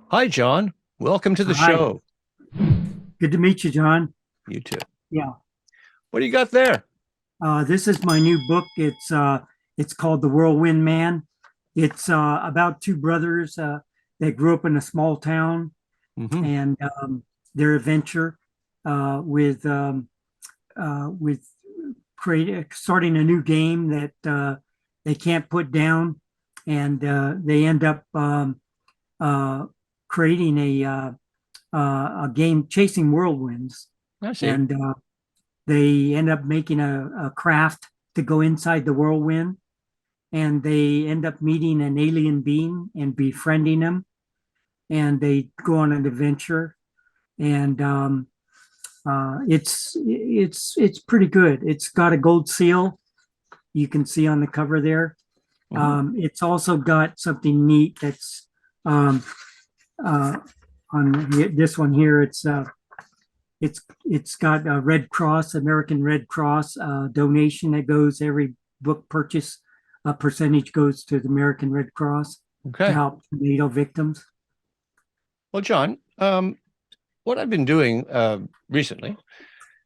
Hi, John. Welcome to the Hi, show. good to meet you, John. You too. Yeah, What do you got there? this is my new book. It's called The Whirlwind Man. It's about two brothers that grew up in a small town Hmm. and their adventure with with starting a new game that they can't put down, and they end up uh, creating a game chasing whirlwinds, I see. and they end up making a craft to go inside the whirlwind, and they end up meeting an alien being and befriending him, and they go on an adventure. And it's pretty good. It's got a gold seal. You can see on the cover there. Hmm. It's also got something neat that's um, uh, on this one here. It's got a Red Cross, American Red Cross donation that goes every book purchase. A percentage goes to the American Red Cross to Okay. help tornado victims. Well, John, what I've been doing recently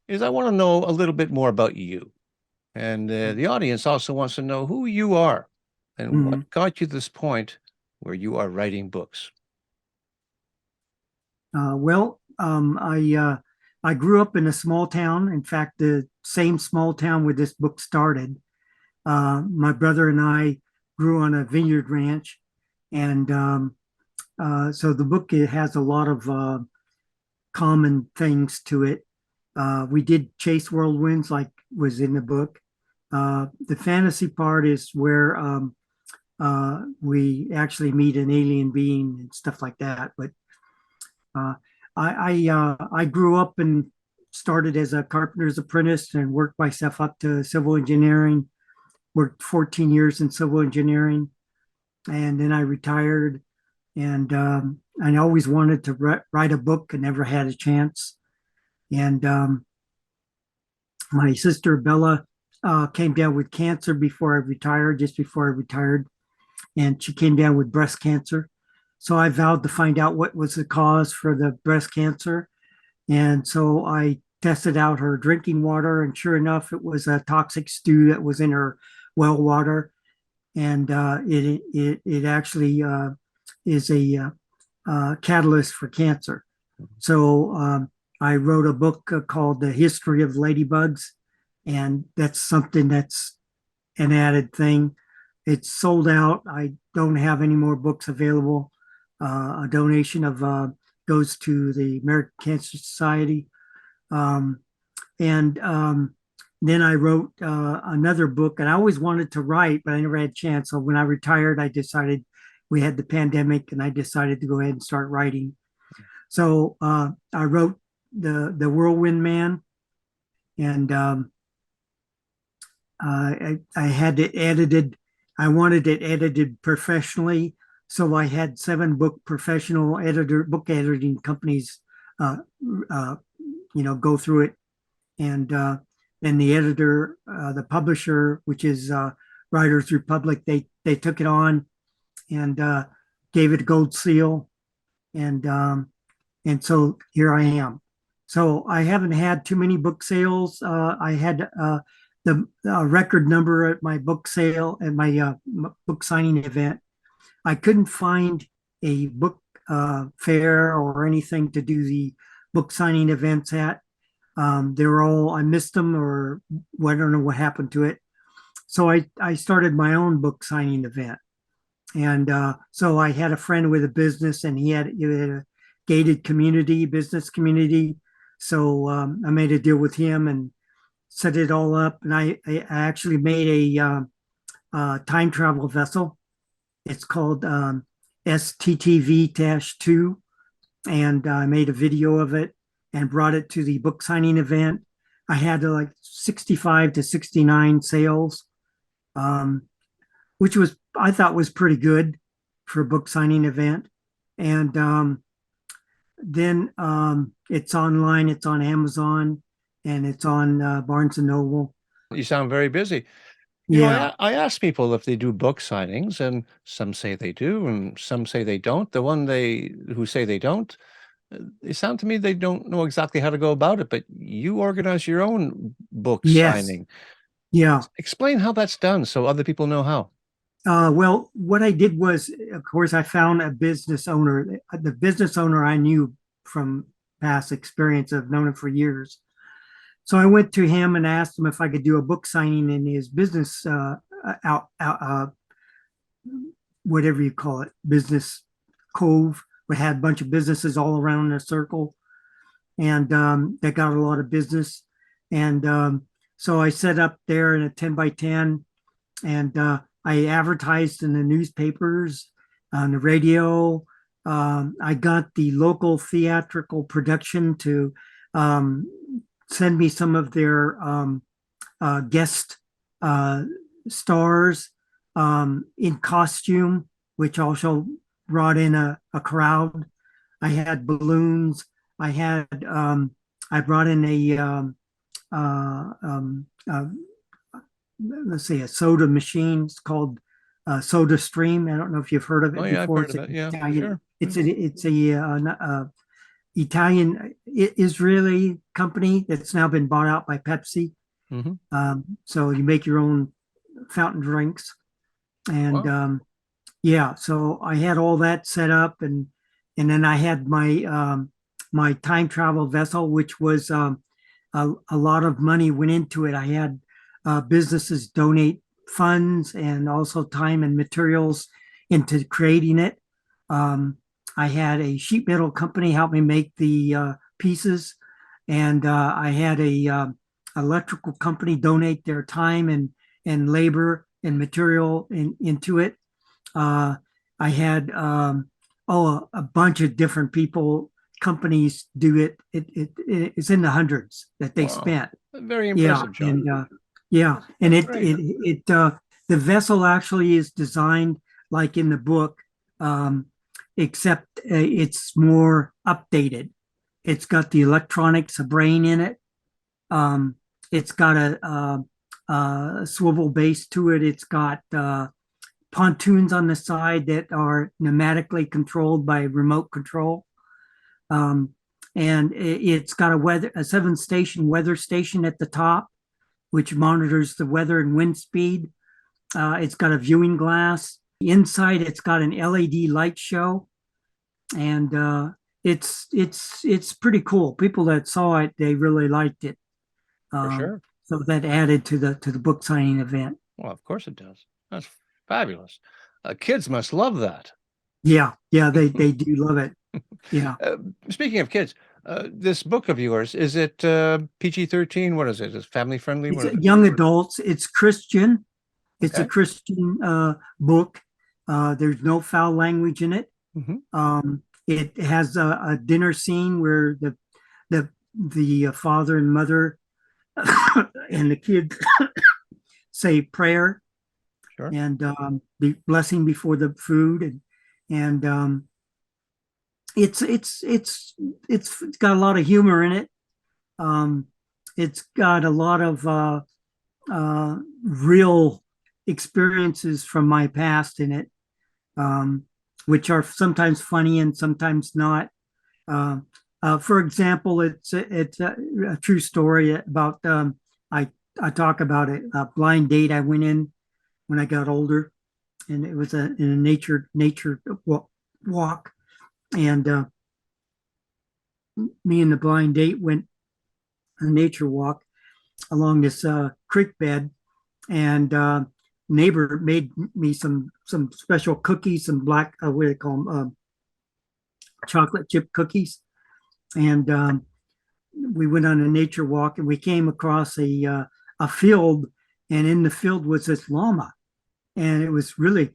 is I want to know a little bit more about you. And the audience also wants to know who you are and Mhm. what got you to this point where you are writing books. I grew up in a small town. In fact, the same small town where this book started. My brother and I grew on a vineyard ranch, and so the book it has a lot of common things to it. We did chase whirlwinds, like was in the book. The fantasy part is where we actually meet an alien being and stuff like that. But uh, I grew up and started as a carpenter's apprentice and worked myself up to civil engineering. Worked 14 years in civil engineering, and then I retired. And I always wanted to write a book and never had a chance. And my sister Bella came down with cancer before I retired, just before I retired, and she came down with breast cancer. So I vowed to find out what was the cause for the breast cancer. And so I tested out her drinking water, and sure enough, it was a toxic stew that was in her well water. And it actually is a catalyst for cancer. So I wrote a book called The History of Ladybugs, and that's something that's an added thing. It's sold out. I don't have any more books available. A donation of goes to the American Cancer Society, um, and then I wrote another book, and I always wanted to write, but I never had a chance. So when I retired, I decided we had the pandemic, and I decided to go ahead and start writing. So I wrote the Whirlwind Man, and I had it edited. I wanted it edited professionally, so I had seven book editing companies, uh, uh, go through it, and then the editor, the publisher, which is Writers Republic, they took it on and gave it a gold seal, and so here I am. So I haven't had too many book sales. I had the record number at my book sale at my book signing event. I couldn't find a book fair or anything to do the book signing events at. They were all I missed them or I don't know what happened to it. So I started my own book signing event, and so I had a friend with a business, and he had a gated community, business community. So I made a deal with him and set it all up, and I actually made a time travel vessel. It's called STTV-2, and I made a video of it and brought it to the book signing event. I had like 65 to 69 sales, um, which was I thought was pretty good for a book signing event. And then it's online, it's on Amazon, and it's on Barnes and Noble. You sound very busy. Yeah. I ask people if they do book signings, and some say they do, and some say they don't. The one they who say they don't, they sound to me they don't know exactly how to go about it. But you organize your own book Yes. signing. Yeah. Explain how that's done so other people know how. Well, what I did was, of course, I found a business owner. The business owner I knew from past experience. I've known him for years. So I went to him and asked him if I could do a book signing in his business whatever you call it, business cove. We had a bunch of businesses all around in a circle, and that got a lot of business. And so I set up there in a 10 by 10, and I advertised in the newspapers, on the radio. I got the local theatrical production to um, send me some of their guest uh, stars in costume, which also brought in a crowd. I had balloons. I had I brought in a uh, um, uh, let's see, a soda machine. It's called Soda Stream. I don't know if you've heard of Oh it yeah, I've before. heard It's of an it. Yeah, Italian. sure. It's a Italian Israeli company that's now been bought out by Pepsi. Mm-hmm. So you make your own fountain drinks, and Wow. yeah. So I had all that set up, and then I had my time travel vessel, which was a lot of money went into it. I had businesses donate funds and also time and materials into creating it. Um, I had a sheet metal company help me make the pieces, and I had a electrical company donate their time and labor and material into it. Uh, I had a bunch of different people, companies do it. It's in the hundreds that they Wow. spent. Very Yeah, impressive, John. and yeah, and That's great. the vessel actually is designed like in the book, um, except it's more updated. It's got the electronics, a brain in it. Um, it's got a swivel base to it. It's got pontoons on the side that are pneumatically controlled by remote control. Um, and it's got a 7 station weather station at the top, which monitors the weather and wind speed. It's got a viewing glass. Inside, it's got an LED light show, and it's pretty cool. People that saw it, they really liked it. For Um, sure. so that added to the book signing event. Well, of course it does. That's fabulous. Kids must love that. Yeah, yeah, they do love it. Yeah. Uh, Speaking of kids, this book of yours, is it PG-13? What is it? Is it family friendly? It's What is it? young adults. It's Christian. It's a Okay. Christian book. There's no foul language in it. Hmm. It has a dinner scene where the father and mother and the kids say prayer Sure. and the blessing before the food, and it's it's it's it's got a lot of humor in it. Um, it's got a lot of real experiences from my past in it, um, which are sometimes funny and sometimes not. Uh, for example, it's a true story about I I talk about it, a blind date I went in when I got older, and it was in a nature walk, and me and the blind date went a nature walk along this creek bed, and neighbor made me some special cookies, some black what do they call them, chocolate chip cookies, and we went on a nature walk, and we came across a field, and in the field was this llama, and it was really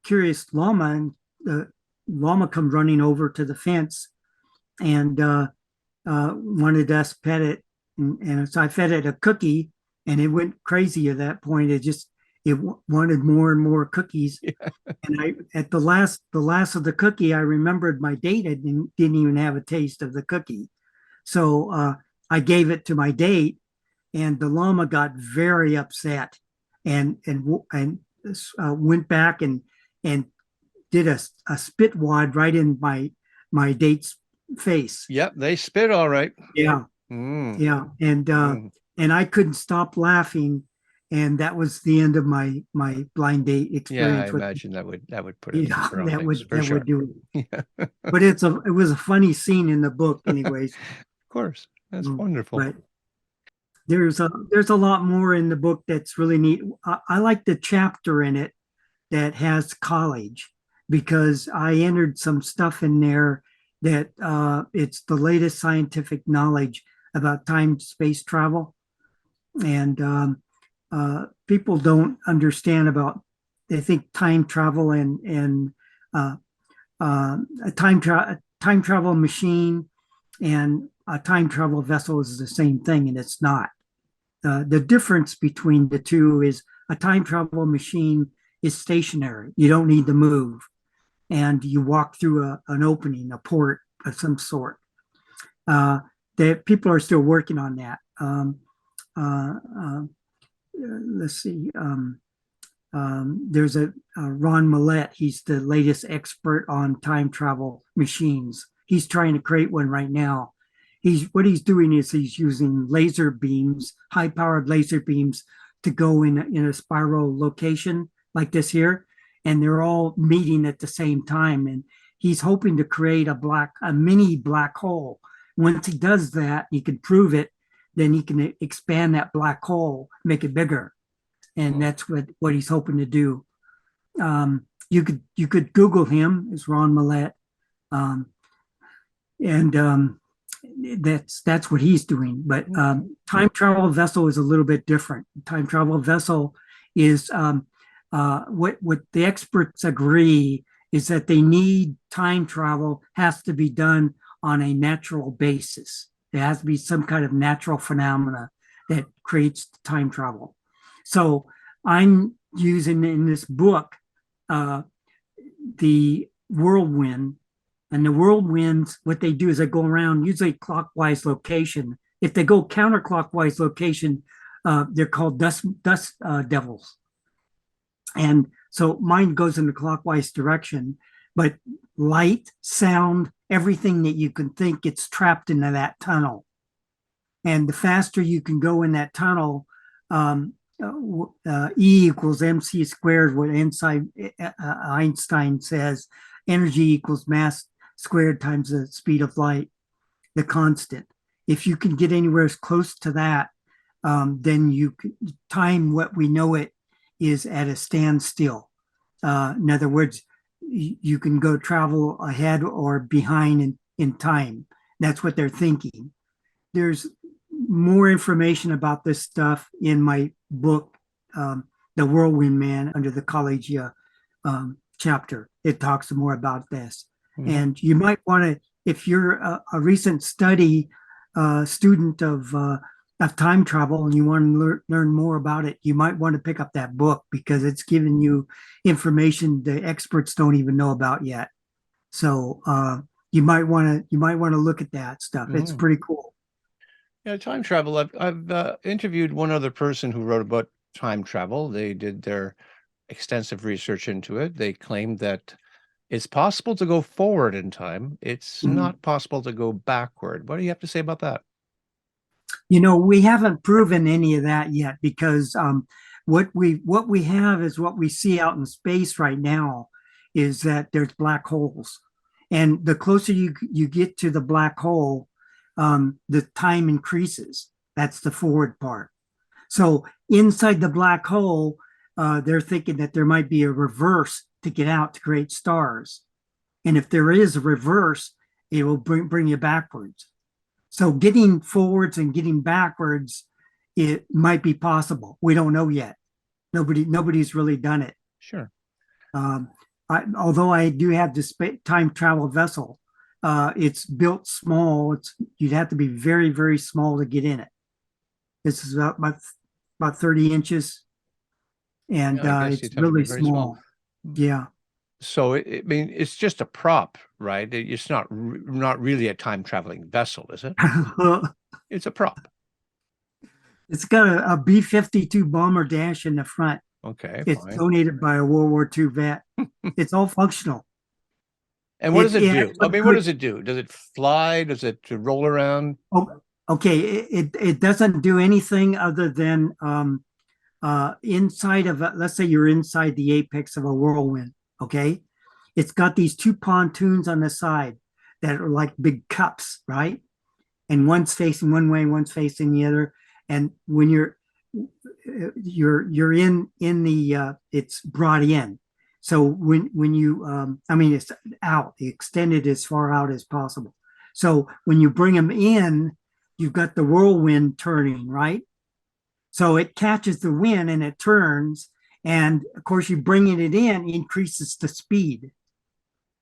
curious llama, and the llama come running over to the fence and wanted us to pet it, and so I fed it a cookie, and it went crazy at that point. It wanted more and more cookies, and I at the last of the cookie, I remembered my date. I didn't even have a taste of the cookie, so I gave it to my date, and the llama got very upset. and went back and did a spit wad right in my date's face. Yep, they spit all right. Yeah, Mm, yeah, mm. and I couldn't stop laughing, and that was the end of my blind date Yeah, I experience with. imagine that would put You him in know, surroundings for that sure. would do it. Yeah, of But it was a funny scene in the book, anyways. course. That's Mm, wonderful. But there's a lot more in the book that's really neat. I like the chapter in it that has college because I entered some stuff in there that it's the latest scientific knowledge about time space travel, and people don't understand about. They think time travel and uh, a time travel machine and a time travel vessel is the same thing, and it's not. The difference between the two is a time travel machine is stationary. You don't need to move, and you walk through an opening, a port of some sort. Uh, that people are still working on that. Uh, uh, let's see. There's a Ron Millett. He's the latest expert on time travel machines. He's trying to create one right now. He's doing is he's using laser beams, high powered laser beams, to go in a spiral location like this here, and they're all meeting at the same time. And he's hoping to create a mini black hole. Once he does that, he can prove it. Then he can expand that black hole, make it bigger, and Hmm. that's what he's hoping to do. You could Google him as Ron Millett, um, and that's what he's doing. But Okay. time travel vessel is a little bit different. Time travel vessel is what the experts agree is that they need time travel has to be done on a natural basis. There has to be some kind of natural phenomena that creates time travel. So I'm using in this book uh, the whirlwind. And the whirlwinds, what they do is they go around usually clockwise location. If they go counterclockwise location, they're called dust devils. And so mine goes in the clockwise direction, but light, sound, everything that you can think gets trapped into that tunnel. And the faster you can go in that tunnel, E equals mc squared, what Einstein says, energy equals mass squared times the speed of light, the constant. If you can get anywhere as close to that, then you can, time what we know it is at a standstill. In other words, you can go travel ahead or behind in time. That's what they're thinking. There's more information about this stuff in my book, The Whirlwind Man, under the Collegia chapter. It talks more about this. Mhm. And you might want to, if you're a recent study student of time travel and you want to learn more about it, you might want to pick up that book because it's giving you information the experts don't even know about yet. So you might want to look at that stuff. It's Mhm. pretty cool. Yeah, time travel. I've interviewed one other person who wrote about time travel. They did their extensive research into it. They claimed that it's possible to go forward in time. It's Mhm. not possible to go backward. What do you have to say about that? You know, we haven't proven any of that yet because what we have is what we see out in space right now is that there's black holes, and the closer you get to the black hole, the time increases. That's the forward part. So inside the black hole, they're thinking that there might be a reverse to get out to create stars, and if there is a reverse, it will bring you backwards. So getting forwards and getting backwards, it might be possible. We don't know yet. Nobody's really done it. Sure. Um, although I do have this time travel vessel, it's built small. You'd have to be very small to get in it. This is about 30 inches, Yeah, and I guess it's you'd have to be really very small. small. Yeah. So I mean, it's just a prop, right? It's not really a time traveling vessel, is it? It's a prop. It's got a B-52 bomber dash in the front. Okay, It's fine. donated by a World War II vet. It's all functional. And what does it It do? I actually mean, what could. does it do? Does it fly? Does it roll around? Oh, okay. It doesn't do anything other than inside of let's say you're inside the apex of a whirlwind. Okay, it's got these two pontoons on the side that are like big cups, right? And one's facing one way, one's facing the other. And when you're in the it's brought in. So when you I mean it's out, extended as far out as possible. So when you bring them in, you've got the whirlwind turning, right? So it catches the wind and it turns. And of course, you bringing it in increases the speed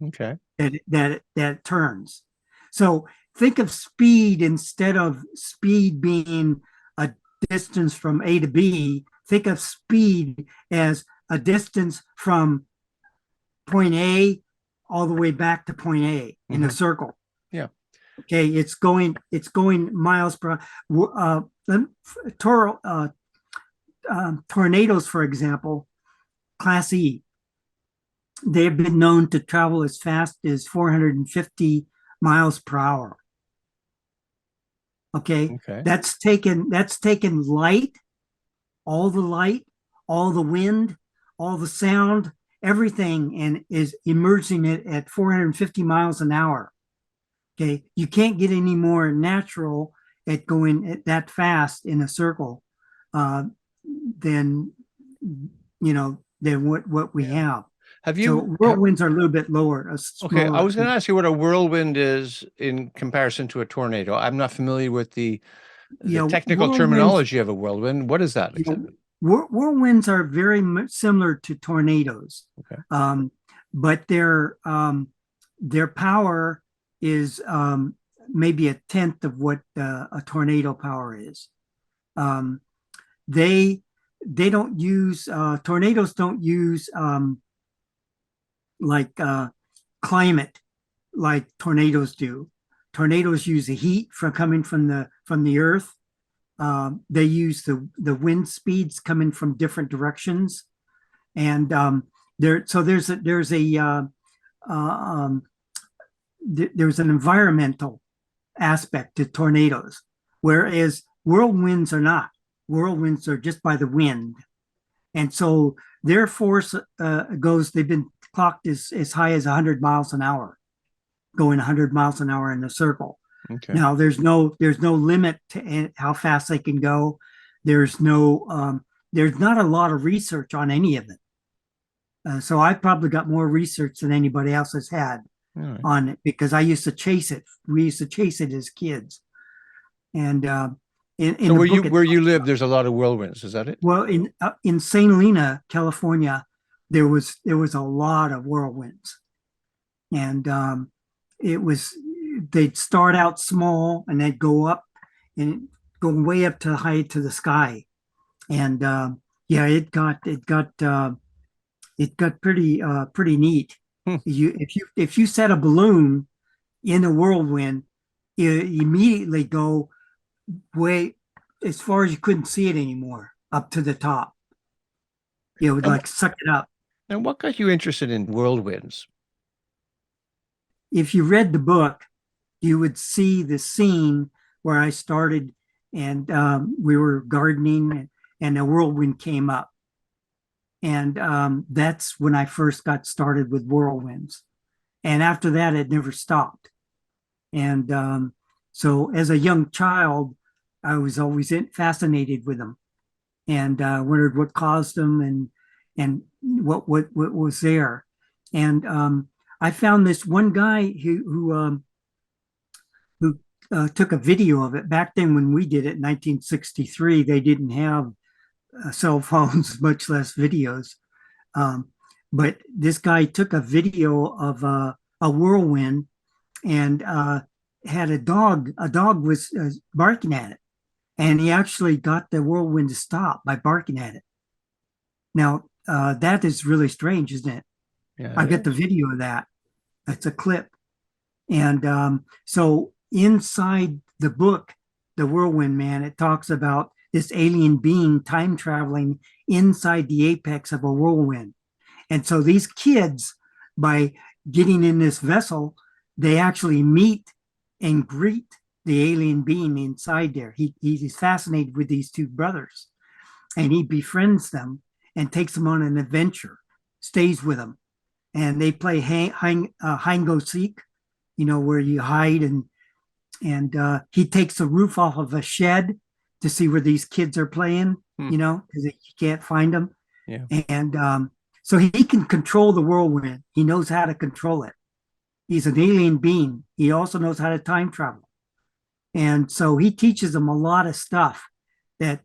Okay. that it turns. So think of speed instead of speed being a distance from A to B. Think of speed as a distance from point A all the way back to point A in a Hmm. circle. Yeah. Okay, it's going miles per tor- uh, tornadoes, for example, Class E, they have been known to travel as fast as 450 miles per hour. Okay, Okay. that's taken light, all the wind, all the sound, everything, and is emerging it at 450 miles an hour. Okay, you can't get any more natural at going at that fast in a circle uh, than than what we Yeah. have. Have So you have, whirlwinds are a little bit lower, a okay, I smaller. was going to ask you what a whirlwind is in comparison to a tornado. I'm not familiar with the technical Whirlwinds. terminology of a whirlwind. What is that You know, exactly? whirlwinds are very much similar to tornadoes, Okay. um, but their power is maybe a tenth of what a tornado power is. Um, they they don't use tornadoes don't use like climate like tornadoes do. Tornadoes use the heat from coming from the earth. They use the wind speeds coming from different directions, and uh, um, there's an environmental aspect to tornadoes, whereas whirlwinds are not. Whirlwinds are just by the wind, and so their force goes. They've been clocked as high as 100 miles an hour, going 100 miles an hour in a circle. Okay. Now there's no limit to how fast they can go. There's no there's not a lot of research on any of it. So I've probably got more research than anybody else has had All right. on it because I used to chase it. We used to chase it as kids. And in So the where you book, it where you talks live, about, there's a lot of whirlwinds. Is that it? well, in Saint Helena, California, there was a lot of whirlwinds, and it was they'd start out small and they'd go up and go way up to high to the sky, and yeah, it got pretty neat. Hmm. If you set a balloon in a whirlwind, you immediately go way as far as you couldn't see it anymore up to the top. It would And, like suck it up. and what got you interested in whirlwinds? If you read the book, you would see the scene where I started and we were gardening and a whirlwind came up. And that's when I first got started with whirlwinds. And after that, it never stopped. And so as a young child, I was always fascinated with them and wondered what caused them and what was there. And I found this one guy who took a video of it back then when we did it in 1963. They didn't have cell phones, much less videos. Um, but this guy took a video of a whirlwind and had a dog. A dog was barking at it, and he actually got the whirlwind to stop by barking at it. Now that is really strange, isn't it? Yeah, I it got the is. video of that. That's a clip. And so inside the book, The Whirlwind Man, it talks about this alien being time traveling inside the apex of a whirlwind. And so these kids, by getting in this vessel, they actually meet and greet the alien being inside there. He's fascinated with these two brothers, and he befriends them and takes them on an adventure, stays with them, and they play hide go seek, where you hide, and he takes the roof off of a shed to see where these kids are playing, Hmm. because you can't find them. Yeah. And so he can control the whirlwind. He knows how to control it. He's an alien being. He also knows how to time travel. And so he teaches them a lot of stuff that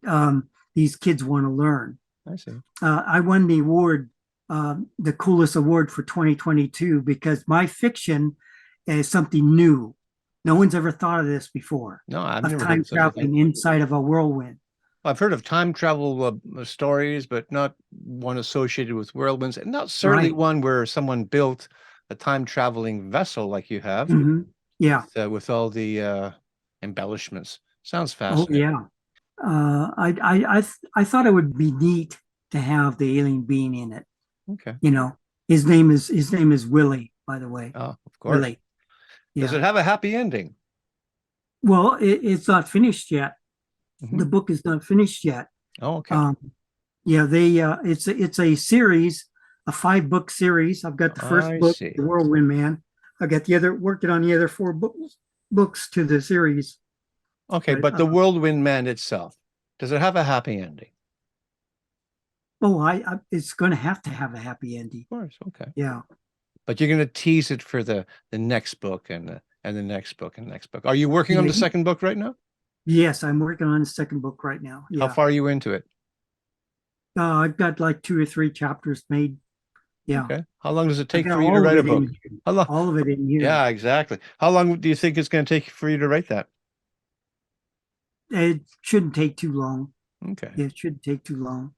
these kids want to learn. I see. I won the award, the coolest award for 2022, because my fiction is something new. No one's ever thought of this before, No, I've of never heard time of such a traveling thing. inside of a whirlwind. I've heard of time travel stories, but not one associated with whirlwinds, and not certainly Right. one where someone built a time traveling vessel like you have Yeah. with all the embellishments. Sounds Oh, fascinating. yeah. I thought it would be neat to have the alien being in it. Okay. You know, his name is Willie, by the way. Oh, of course. Willie. Does Yeah. it have a happy ending? Well, it's not finished yet. Hmm. The book is not finished yet. Oh, okay. Um, yeah, it's a series, a 5 book series. I've got the first I book, see. The Whirlwind Man. I got the other working on the other 4 books to the series. Okay, But but the Whirlwind Man itself, does it have a happy ending? it's going to have a happy ending. Of course. Okay. Yeah. But you're going to tease it for the next book and the next book and the next book. Are you working on Yeah. the second book right now? Yes, I'm working on the second book right now. How Yeah. far are you into it? I've got like 2 or 3 chapters made. Yeah. Okay. How long does it I take got for you to all of write a it in book? here. How long? All of it in here. Yeah, exactly. How long do you think it's going to take for you to write that? It shouldn't take too long. Okay. It shouldn't take too long.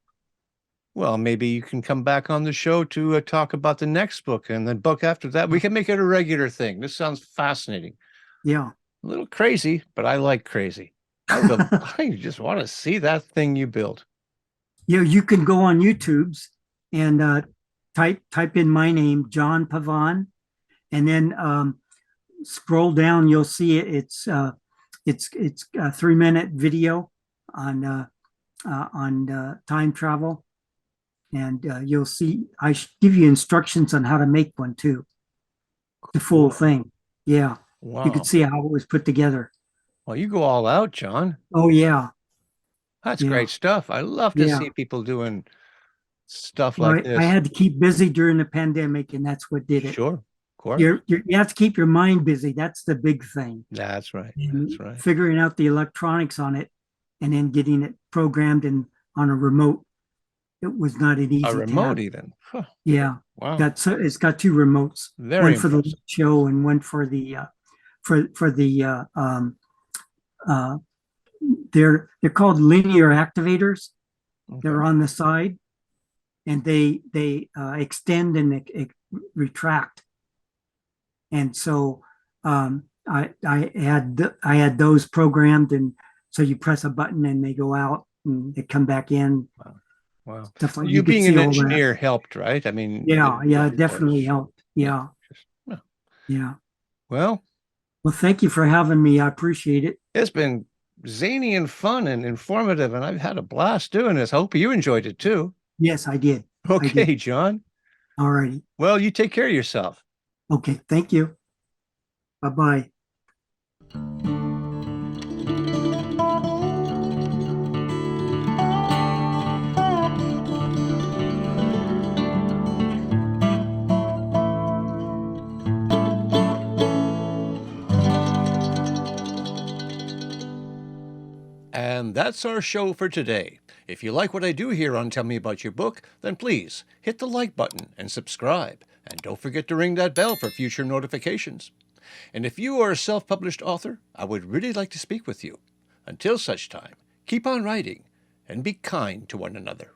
Well, maybe you can come back on the show to talk about the next book and the book after that. We can make it a regular thing. This sounds fascinating. Yeah. A little crazy, but I like crazy. I just want to see that thing you built. You can go on YouTube's and type in my name, John Pavon, and then scroll down. You'll see it. It's a 3-minute video on time travel, and you'll see. I give you instructions on how to make one too. The full Cool. thing. Yeah, you could Wow. see how it was put together. Well, you go all out, John. Oh yeah, That's yeah, great stuff. I love to yeah. see people doing stuff Well, like I this. had to keep busy during the pandemic, and that's what did it. Sure, of course. You have to keep your mind busy. That's the big thing. That's right. That's And right. figuring out the electronics on it, and then getting it programmed and on a remote. It was not an A easy remote task. even. Huh. Yeah, Wow. it's got 2 remotes, Very one for the impressive. show and one for the for the uh, they're called linear activators. Okay. They're on the side, and they extend and retract. And so I had those programmed, and so you press a button and they go out and they come back in. Wow. Wow. Stuff like You you could being see an all that. engineer helped, right? I mean, Yeah, it of definitely course. helped. Yeah. Yeah, Yeah. yeah. Well, Well, thank you for having me. I appreciate it. it's been zany and fun and informative, and I've had a blast doing this. I hope you enjoyed it too. Yes, I did. I did. Okay, John. All righty. Well, you take care of yourself. Okay. Thank you. Bye bye. And that's our show for today. If you like what I do here on Tell Me About Your Book, then please hit the like button and subscribe. And don't forget to ring that bell for future notifications. And if you are a self-published author, I would really like to speak with you. Until such time, keep on writing and be kind to one another.